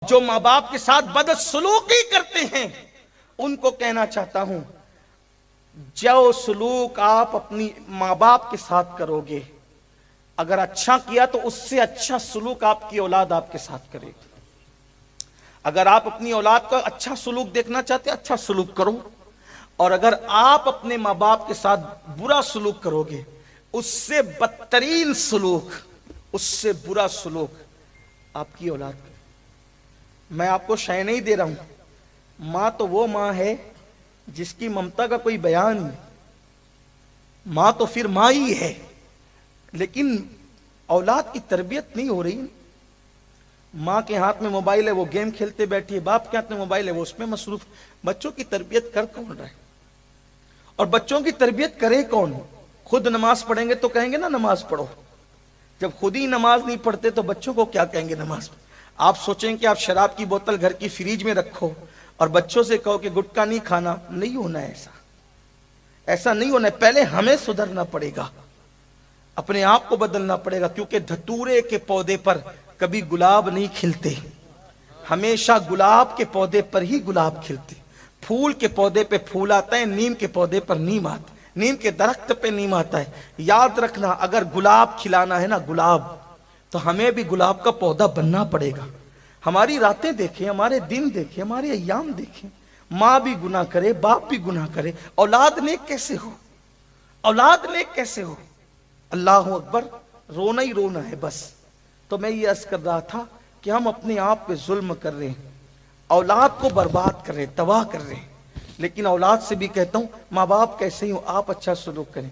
جو ماں باپ کے ساتھ بدسلوکی کرتے ہیں ان کو کہنا چاہتا ہوں، جو سلوک آپ اپنی ماں باپ کے ساتھ کرو گے، اگر اچھا کیا تو اس سے اچھا سلوک آپ کی اولاد آپ کے ساتھ کرے گی۔ اگر آپ اپنی اولاد کا اچھا سلوک دیکھنا چاہتے ہیں، اچھا سلوک کرو، اور اگر آپ اپنے ماں باپ کے ساتھ برا سلوک کرو گے، اس سے بدترین سلوک، اس سے برا سلوک آپ کی اولاد کرے۔ میں آپ کو شے نہیں دے رہا ہوں، ماں تو وہ ماں ہے جس کی ممتا کا کوئی بیان نہیں، ماں تو پھر ماں ہی ہے، لیکن اولاد کی تربیت نہیں ہو رہی۔ ماں کے ہاتھ میں موبائل ہے، وہ گیم کھیلتے بیٹھی ہے، باپ کے ہاتھ میں موبائل ہے، وہ اس میں مصروف۔ بچوں کی تربیت کر کون رہا ہے؟ اور بچوں کی تربیت کرے کون؟ خود نماز پڑھیں گے تو کہیں گے نا نماز پڑھو، جب خود ہی نماز نہیں پڑھتے تو بچوں کو کیا کہیں گے نماز پڑھو؟ آپ سوچیں کہ آپ شراب کی بوتل گھر کی فریج میں رکھو اور بچوں سے کہو کہ گٹکا نہیں کھانا، نہیں ہونا ہے ایسا نہیں ہونا ہے۔ پہلے ہمیں سدھرنا پڑے گا، اپنے آپ کو بدلنا پڑے گا، کیونکہ دھتورے کے پودے پر کبھی گلاب نہیں کھلتے، ہمیشہ گلاب کے پودے پر ہی گلاب کھلتے۔ پھول کے پودے پہ پھول آتا ہے، نیم کے پودے پر نیم آتا ہے، نیم کے درخت پہ نیم آتا ہے۔ یاد رکھنا، اگر گلاب کھلانا ہے نا گلاب، تو ہمیں بھی گلاب کا پودا بننا پڑے گا۔ ہماری راتیں دیکھیں، ہمارے دن دیکھیں، ہمارے ایام دیکھیں، ماں بھی گناہ کرے، باپ بھی گناہ کرے، اولاد نیک کیسے ہو؟ اولاد نیک کیسے ہو؟ اللہ اکبر، رونا ہی رونا ہے بس۔ تو میں یہ عرض کر رہا تھا کہ ہم اپنے آپ پہ ظلم کر رہے ہیں، اولاد کو برباد کر رہے ہیں، تباہ کر رہے ہیں۔ لیکن اولاد سے بھی کہتا ہوں، ماں باپ کیسے ہی ہوں، آپ اچھا سلوک کریں،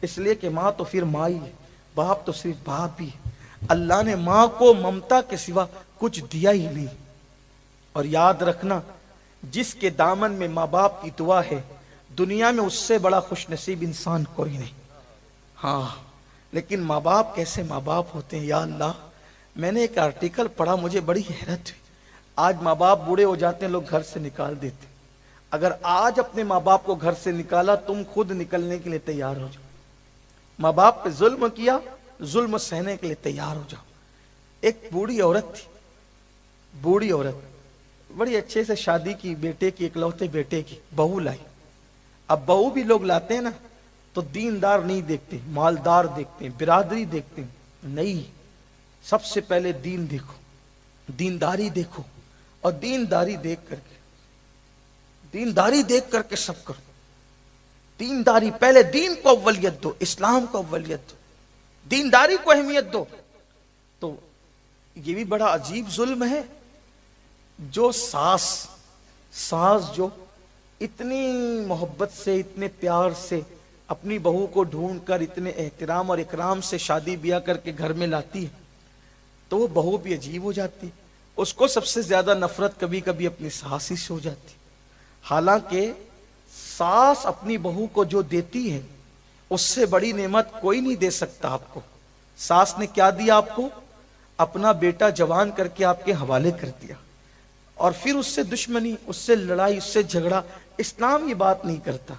اس لیے کہ ماں تو پھر ماں ہی ہے، باپ تو صرف باپ ہی ہے۔ اللہ نے ماں کو ممتا کے سوا کچھ دیا ہی نہیں۔ اور یاد رکھنا، جس کے دامن میں ماں باپ کی دعا ہے، دنیا میں اس سے بڑا خوش نصیب انسان کوئی نہیں۔ ہاں، لیکن ماں باپ کیسے ماں باپ ہوتے ہیں؟ یا اللہ، میں نے ایک آرٹیکل پڑھا، مجھے بڑی حیرت ہوئی۔ آج ماں باپ بوڑھے ہو جاتے ہیں، لوگ گھر سے نکال دیتے۔ اگر آج اپنے ماں باپ کو گھر سے نکالا، تم خود نکلنے کے لیے تیار ہو جاؤ۔ ماں باپ پہ ظلم کیا، ظلم سہنے کے لیے تیار ہو جاؤ۔ ایک بوڑھی عورت تھی، بوڑھی عورت بڑی اچھے سے شادی کی، بیٹے کی، اکلوتے بیٹے کی، بہو لائی۔ اب بہو بھی لوگ لاتے ہیں نا تو دیندار نہیں دیکھتے، مالدار دیکھتے ہیں، برادری دیکھتے ہیں، نہیں، سب سے پہلے دین دیکھو، دینداری دیکھو، اور دینداری دیکھ کر کے سب کرو۔ دینداری پہلے، دین کو اولیت دو، اسلام کو اولیت دو، دینداری کو اہمیت دو۔ تو یہ بھی بڑا عجیب ظلم ہے، جو ساس جو اتنی محبت سے، اتنے پیار سے اپنی بہو کو ڈھونڈ کر، اتنے احترام اور اکرام سے شادی بیاہ کر کے گھر میں لاتی ہے، تو وہ بہو بھی عجیب ہو جاتی، اس کو سب سے زیادہ نفرت کبھی کبھی اپنی ساس ہی سے ہو جاتی۔ حالانکہ ساس اپنی بہو کو جو دیتی ہے، اس سے بڑی نعمت کوئی نہیں دے سکتا آپ کو۔ ساس نے کیا دیا آپ کو؟ اپنا بیٹا جوان کر کے آپ کے حوالے کر دیا، اور پھر اس سے دشمنی، اس سے لڑائی، اس سے جھگڑا۔ اسلام یہ بات نہیں کرتا۔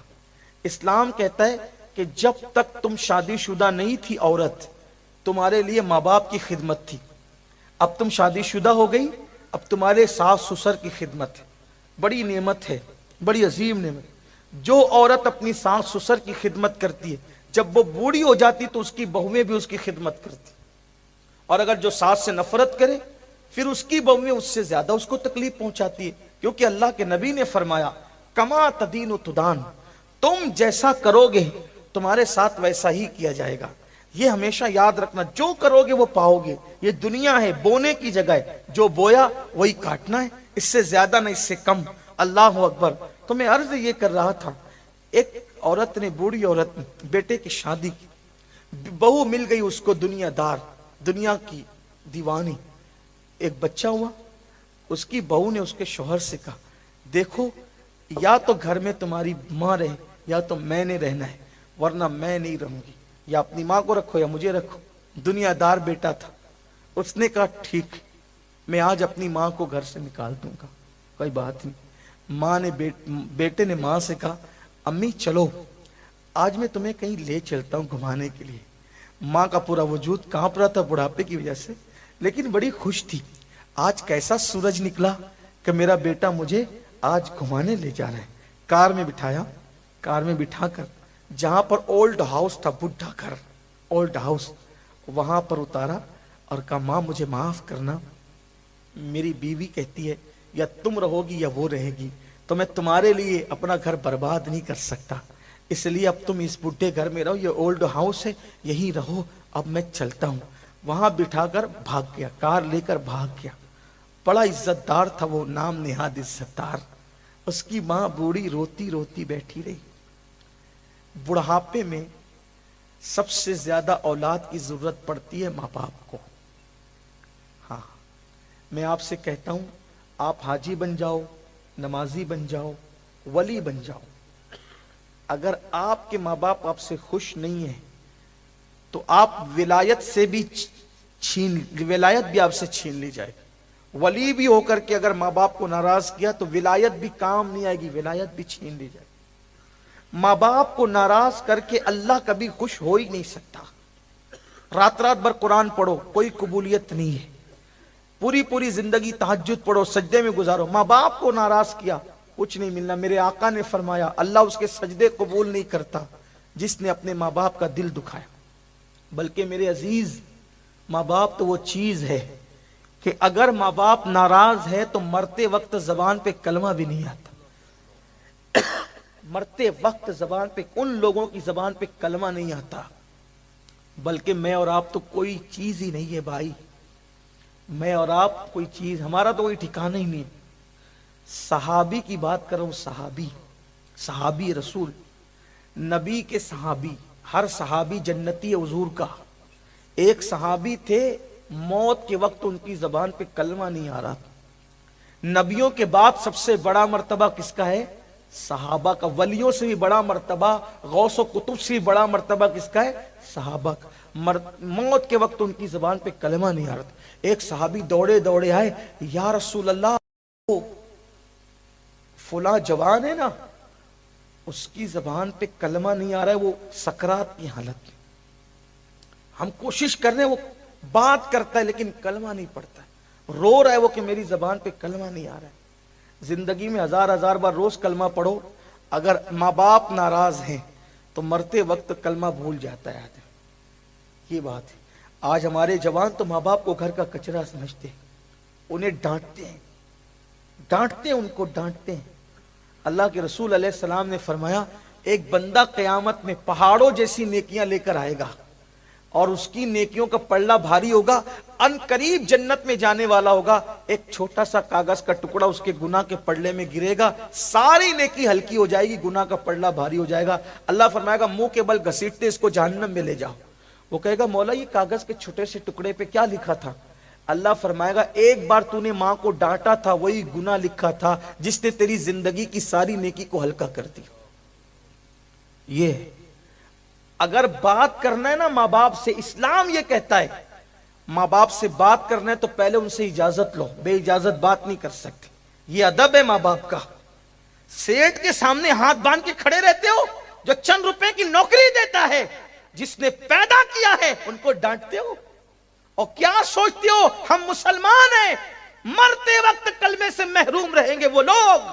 اسلام کہتا ہے کہ جب تک تم شادی شدہ نہیں تھی عورت، تمہارے لیے ماں باپ کی خدمت تھی۔ اب تم شادی شدہ ہو گئی، اب تمہارے ساس سسر کی خدمت ہے۔ بڑی نعمت ہے، بڑی عظیم نعمت۔ جو عورت اپنی ساس سسر کی خدمت کرتی ہے، جب وہ بوڑھی ہو جاتی تو اس کی بہویں بھی اس کی خدمت کرتی۔ اور اگر جو ساس سے نفرت کرے، پھر اس کی بہویں اس سے زیادہ اس کو تکلیف پہنچاتی ہے، کیونکہ اللہ کے نبی نے فرمایا، کما تدین و تدان، تم جیسا کرو گے تمہارے ساتھ ویسا ہی کیا جائے گا۔ یہ ہمیشہ یاد رکھنا، جو کرو گے وہ پاؤ گے۔ یہ دنیا ہے، بونے کی جگہ ہے، جو بویا وہی کاٹنا ہے، اس سے زیادہ نہ، اس سے کم۔ اللہ اکبر۔ تو میں عرض یہ کر رہا تھا، ایک عورت نے، بوڑھی عورت نے بیٹے کی شادی کی، بہو مل گئی اس کو دنیا دار، دنیا کی دیوانی۔ ایک بچہ ہوا، اس کی بہو نے اس کے شوہر سے کہا، دیکھو، یا تو گھر میں تمہاری ماں رہے، یا تو میں نے رہنا ہے، ورنہ میں نہیں رہوں گی، یا اپنی ماں کو رکھو یا مجھے رکھو۔ دنیا دار بیٹا تھا، اس نے کہا ٹھیک، میں آج اپنی ماں کو گھر سے نکال دوں گا، کوئی بات نہیں۔ ماں نے بیٹے نے ماں سے کہا، امی چلو، آج میں تمہیں کہیں لے چلتا ہوں گھمانے کے لیے۔ ماں کا پورا وجود کانپ رہا تھا بڑھاپے کی وجہ سے، لیکن بڑی خوش تھی۔ آج کیسا سورج نکلا کہ میرا بیٹا مجھے آج گھمانے لے جا رہا ہے. کار میں بٹھایا, کار میں بٹھا کر جہاں پر اولڈ ہاؤس تھا, بڈھا گھر, اولڈ ہاؤس, وہاں پر اتارا اور کہا ماں مجھے معاف کرنا, میری بیوی کہتی ہے یا تم رہو گی یا وہ رہے گی, تو میں تمہارے لیے اپنا گھر برباد نہیں کر سکتا, اس لیے اب تم اس بڈھے گھر میں رہو, یہ اولڈ ہاؤس ہے یہی رہو, اب میں چلتا ہوں. وہاں بٹھا کر بھاگ گیا, کار لے کر بھاگ گیا. بڑا عزت دار تھا وہ, نام نہاد عزت دار. اس کی ماں بوڑھی روتی روتی بیٹھی رہی. بڑھاپے میں سب سے زیادہ اولاد کی ضرورت پڑتی ہے ماں باپ کو. ہاں میں آپ سے کہتا ہوں, آپ حاجی بن جاؤ, نمازی بن جاؤ, ولی بن جاؤ, اگر آپ کے ماں باپ آپ سے خوش نہیں ہیں تو آپ ولایت سے بھی ولایت بھی آپ سے چھین لی جائے گی. ولی بھی ہو کر کے اگر ماں باپ کو ناراض کیا تو ولایت بھی کام نہیں آئے گی, ولایت بھی چھین لی جائے گی. ماں باپ کو ناراض کر کے اللہ کبھی خوش ہو ہی نہیں سکتا. رات رات بھر قرآن پڑھو, کوئی قبولیت نہیں ہے. پوری پوری زندگی تہجد پڑھو, سجدے میں گزارو, ماں باپ کو ناراض کیا, کچھ نہیں ملنا. میرے آقا نے فرمایا اللہ اس کے سجدے قبول نہیں کرتا جس نے اپنے ماں باپ کا دل دکھایا. بلکہ میرے عزیز, ماں باپ تو وہ چیز ہے کہ اگر ماں باپ ناراض ہے تو مرتے وقت زبان پہ کلمہ بھی نہیں آتا. مرتے وقت زبان پہ, ان لوگوں کی زبان پہ کلمہ نہیں آتا. بلکہ میں اور آپ تو کوئی چیز ہی نہیں ہے بھائی, میں اور آپ کوئی چیز, ہمارا تو کوئی ٹھکانہ ہی نہیں. صحابی کی بات کروں, صحابی, صحابی رسول, نبی کے صحابی, ہر صحابی جنتی حضور کا. ایک صحابی تھے موت کے وقت ان کی زبان پہ کلمہ نہیں آ رہا. نبیوں کے بعد سب سے بڑا مرتبہ کس کا ہے؟ صحابہ کا. ولیوں سے بھی بڑا مرتبہ, غوث و قطب سے بھی بڑا مرتبہ کس کا ہے؟ صحابہ کا. موت کے وقت ان کی زبان پہ کلمہ نہیں آ رہا تھا. ایک صحابی دوڑے دوڑے آئے, یا رسول اللہ, فلاں جوان ہے نا, اس کی زبان پہ کلمہ نہیں آ رہا ہے, وہ سکرات کی حالت میں, ہم کوشش کر رہے ہیں, وہ بات کرتا ہے لیکن کلمہ نہیں پڑتا ہے, رو رہا ہے وہ کہ میری زبان پہ کلمہ نہیں آ رہا ہے. زندگی میں ہزار ہزار بار روز کلمہ پڑھو, اگر ماں باپ ناراض ہیں تو مرتے وقت کلمہ بھول جاتا ہے آدمی. یہ بات ہے. آج ہمارے جوان تو ماں باپ کو گھر کا کچرا سمجھتے ہیں, انہیں ڈانٹتے ہیں, ڈانٹتے ہیں, ان کو ڈانٹتے ہیں. اللہ کے رسول علیہ السلام نے فرمایا ایک بندہ قیامت میں پہاڑوں جیسی نیکیاں لے کر آئے گا اور اس کی نیکیوں کا پلڑا بھاری ہوگا, ان قریب جنت میں جانے والا ہوگا. ایک چھوٹا سا کاغذ کا ٹکڑا اس کے گناہ کے پلڑے میں گرے گا, ساری نیکی ہلکی ہو جائے گی, گناہ کا پلڑا بھاری ہو جائے گا. اللہ فرمائے گا منہ کے بل گھسیٹتے اس کو جہنم میں لے جاؤ. وہ کہے گا مولا یہ کاغذ کے چھوٹے سے ٹکڑے پہ کیا لکھا تھا؟ اللہ فرمائے گا ایک بار تو نے ماں کو ڈانٹا تھا, وہی گناہ لکھا تھا جس نے تیری زندگی کی ساری نیکی کو ہلکا کر دی. یہ اگر بات کرنا ہے نا ماں باپ سے, اسلام یہ کہتا ہے ماں باپ سے بات کرنا ہے تو پہلے ان سے اجازت لو, بے اجازت بات نہیں کر سکتے. یہ ادب ہے ماں باپ کا. سیٹ کے سامنے ہاتھ باندھ کے کھڑے رہتے ہو, جو چند روپے کی نوکری دیتا ہے, جس نے پیدا کیا ہے, ان کو ڈانٹتے ہو. اور کیا سوچتے ہو ہم مسلمان ہیں, مرتے وقت کلمے سے محروم رہیں گے وہ لوگ,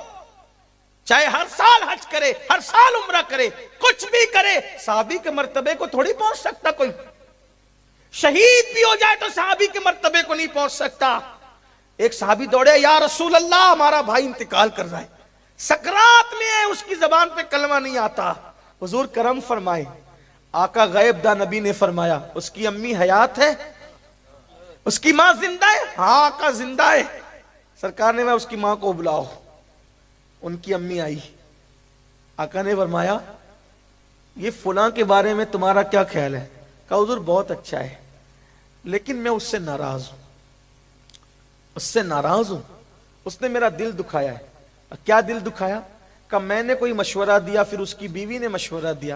چاہے ہر سال حج کرے, ہر سال عمرہ کرے, کچھ بھی کرے, صحابی کے مرتبے کو تھوڑی پہنچ سکتا کوئی. شہید بھی ہو جائے تو صحابی کے مرتبے کو نہیں پہنچ سکتا. ایک صحابی دوڑے, یا رسول اللہ ہمارا بھائی انتقال کر رہا ہے, سکرات میں ہے, اس کی زبان پہ کلمہ نہیں آتا. حضور کرم فرمائے, آقا غیب دا نبی نے فرمایا اس کی امی حیات ہے, اس کی ماں زندہ ہے؟ ہاں آقا زندہ ہے. سرکار نے میں اس کی ماں کو بلاؤ. ان کی امی آئی, آقا نے فرمایا یہ فلاں کے بارے میں تمہارا کیا خیال ہے؟ کہا حضور بہت اچھا ہے, لیکن میں اس سے ناراض ہوں, اس سے ناراض ہوں, اس نے میرا دل دکھایا ہے. کیا دل دکھایا؟ کہ میں نے کوئی مشورہ دیا, پھر اس کی بیوی نے مشورہ دیا,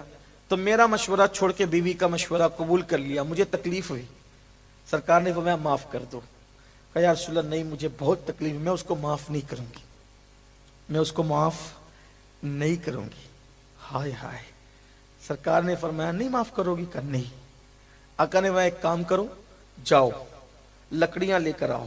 تو میرا مشورہ چھوڑ کے بیوی کا مشورہ قبول کر لیا, مجھے تکلیف ہوئی. سرکار نے فرمایا معاف کر دو. کہا یا رسول اللہ نہیں مجھے بہت تکلیف, میں اس کو معاف نہیں کروں گی, میں اس کو معاف نہیں کروں گی. ہائے ہائے. سرکار نے فرمایا نہیں معاف کرو گی؟ کہا نہیں. آقا نے فرمایا ایک کام کرو, جاؤ لکڑیاں لے کر آؤ,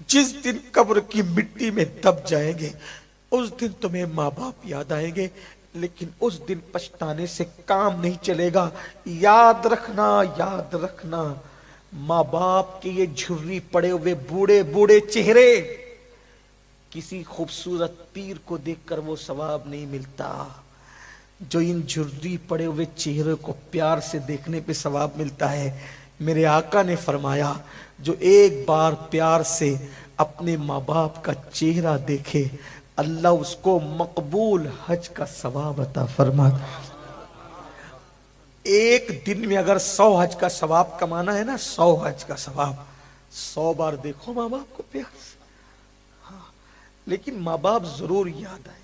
جس دن قبر کی مٹی میں دب جائیں گے اس دن تمہیں ماں باپ یاد آئیں گے، لیکن اس دن پچھتانے سے کام نہیں چلے گا۔ یاد رکھنا، یاد رکھنا، ماں باپ کے یہ جھری پڑے ہوئے بوڑھے بوڑھے چہرے، کسی خوبصورت پیر کو دیکھ کر وہ ثواب نہیں ملتا جو ان جھری پڑے ہوئے چہرے کو پیار سے دیکھنے پہ ثواب ملتا ہے۔ میرے آقا نے فرمایا جو ایک بار پیار سے اپنے ماں باپ کا چہرہ دیکھے اللہ اس کو مقبول حج کا ثواب عطا فرماتا ہے۔ ایک دن میں اگر 100 حج کا ثواب کمانا ہے نا، 100 حج کا ثواب، 100 بار دیکھو ماں باپ کو پیار سے، ہاں، لیکن ماں باپ ضرور یاد آئے۔